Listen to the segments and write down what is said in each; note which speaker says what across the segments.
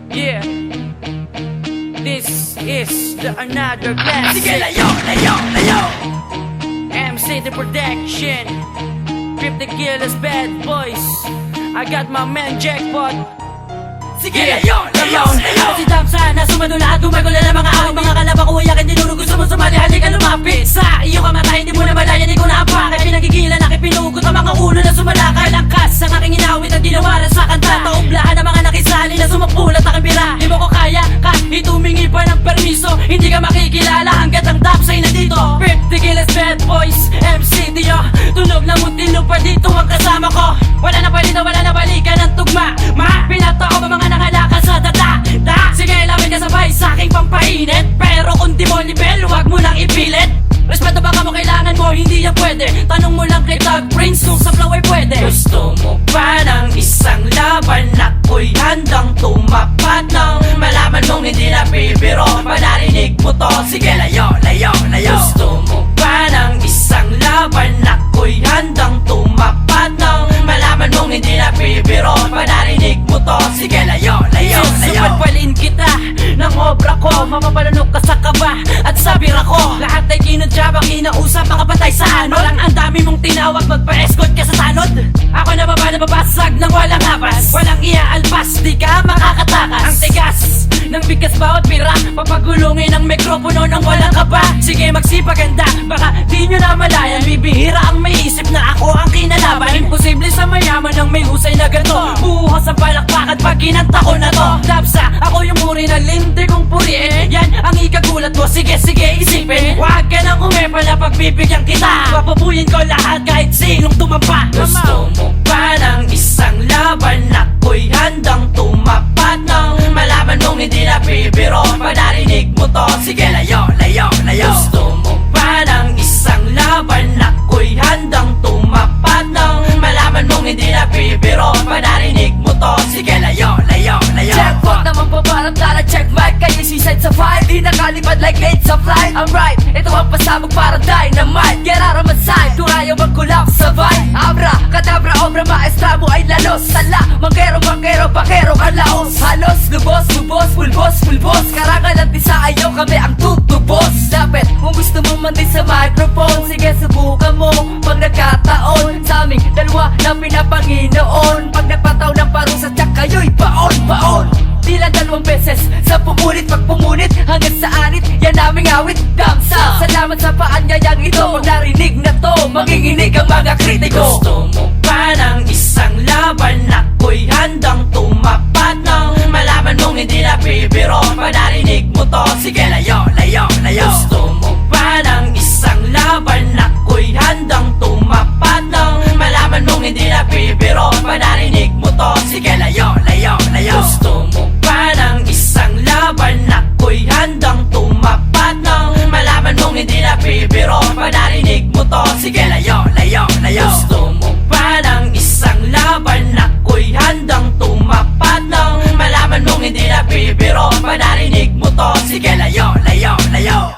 Speaker 1: Yeah, this is the another class.
Speaker 2: Sige, layo, layo, layo.
Speaker 1: MC the production, Grip the Killers, bad boys. I got my man Jackpot.
Speaker 2: Sige, layo, layo, layo.
Speaker 1: Ako si Dam sana, sumadula at gumagula ng mga awit. Mga kalabang ko uyakin, dinuro gusto mo sumali. Halika lumapit sa iyong kamatay, hindi mo na malaya. Di ko na apakay, pinagigilan, nakipinugot ang mga ulo na sumalakay. Lakas ang aking inawit at dinawaran sa kanta. Taublahan ang mga nakisali na sumapulat na kambira. Di mo ko kaya, kahit humingi pa ng permiso. Hindi ka makikilala hanggat ang Dapsay nandito. 50 Killers, bad boys, MC Dio. Tunog na mutilo pa dito ang kasama ko. Wala na palito, wala na balikan ng tugma. Pinata ko ba mga nakalakas sa data? Sige, lamin ka sabay sa aking pampainit. Pero kung di mo libel, huwag mo lang ipilit. Respeto baka mo kailangan mo, hindi yan pwede. Tanong mo lang kay Doug Prince kung sa flow ay pwede. Gusto mo ba ng isang laban? Ako'y handang tumapat nang malaman mong hindi na bibiro. Panarinig mo to, sige layo, layo, layo. Gusto mo ba ng isang laban? Ako'y handang tumapat nang malaman mong hindi na bibiro. Panarinig mo to, sige layo, layo, layo. Supagpalin kita ng obra ko, mapapalunok ka sa kaba at sa bira ko. Lahat ay kinudjabang inausap, makapatay sa ano. Walang ang dami mong tinawag, magpa-escort ka sa tanod. Ako na babasag ng walang habas, walang iaalpas, di ka makakatakas. Ang tigas ng bigas bawat pira, papagulungin ang mikropono ng walang kaba. Sige magsipaganda, baka di nyo na malayan. Bibihira ang may isip na ako ang kinalaban. Imposible sa mayaman ng may husay na ganto. Buhos ang palakpakan pag kinanta ko na to. Dapsa, ako yung muri na lindi kong puriin. Yan ang ikagulat mo, sige sige isipin. Huwag ka nang umepal na pagbibigyan kita. Papabuyin ko lahat kahit sinong tumapa. Gusto mo ba ng isang laban? Ako'y handang tumapat nang malaman mong hindi na bibiro. Panarinig mo to, sige layo, layo, layo. Gusto mo ba ng isang laban? Ako'y handang tumapat nang malaman mong hindi na bibiro. Panarinig mo to, sige layo, layo, layo.
Speaker 2: Jackpot naman pa parang tala, check mic. Kayo seaside sa file, di nakalipad like late sa flight. I'm right, ito ang pasabog para dynamite. Get out of my side, kung ayaw mag-collapse sa vibe. Abra, kadabra, obra, maestra mo ay lalos. Sala, mangkero, bakero, kalaos. Halos, lubos, pulbos. Karangal at isa ayaw kami ang tutubos. Dapat, kung gusto mo man din sa microphone, sige subukan mo pag nagkataon. Sa aming dalawa na pinapanginoon, pag nagpataw ng parusa, tsak kayo'y baon. Di lang 2 beses sa pumunit, pag pumunit hanggang sa anit, yan aming awit. Damsa, salamat sa paanyayang ito. Pag narinig na to, manginginig ang mga kritiko.
Speaker 1: Gusto mo ba ng isang laban? Ako'y handang tumapat nang malaman mong hindi na bibiro. Panarinig mo to, sige layo, layo, layo. Gusto mo ba ng isang laban? Ako'y handang tumapat nang malaman mong hindi na bibiro. Panarinig mo to, sige layo, layo, layo. Gusto mo ba ng isang laban? Ako'y handang tumapat nang malaman mong hindi na bibiro. Panarinig mo to, sige layo, layo, layo. Gusto mo ba ng isang laban? Ako'y handang tumapat nang malaman mong hindi na bibiro. Panarinig mo to, sige layo, layo, layo.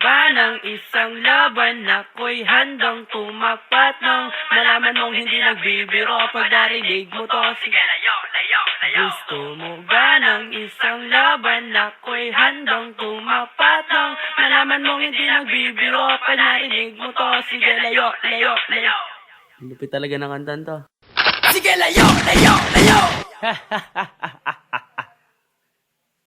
Speaker 1: Ba ng isang laban? Ako'y handang tumapat nang malaman mong hindi nagbibiro. Pag narinig mo to, sige layo, layo, layo. Gusto mo ba ng isang laban? Ako'y handang tumapat nang malaman mong hindi nagbibiro. Pag narinig mo to, sige layo, layo, layo. Lupit talaga ng kantan to.
Speaker 2: Sige, layo, layo, layo.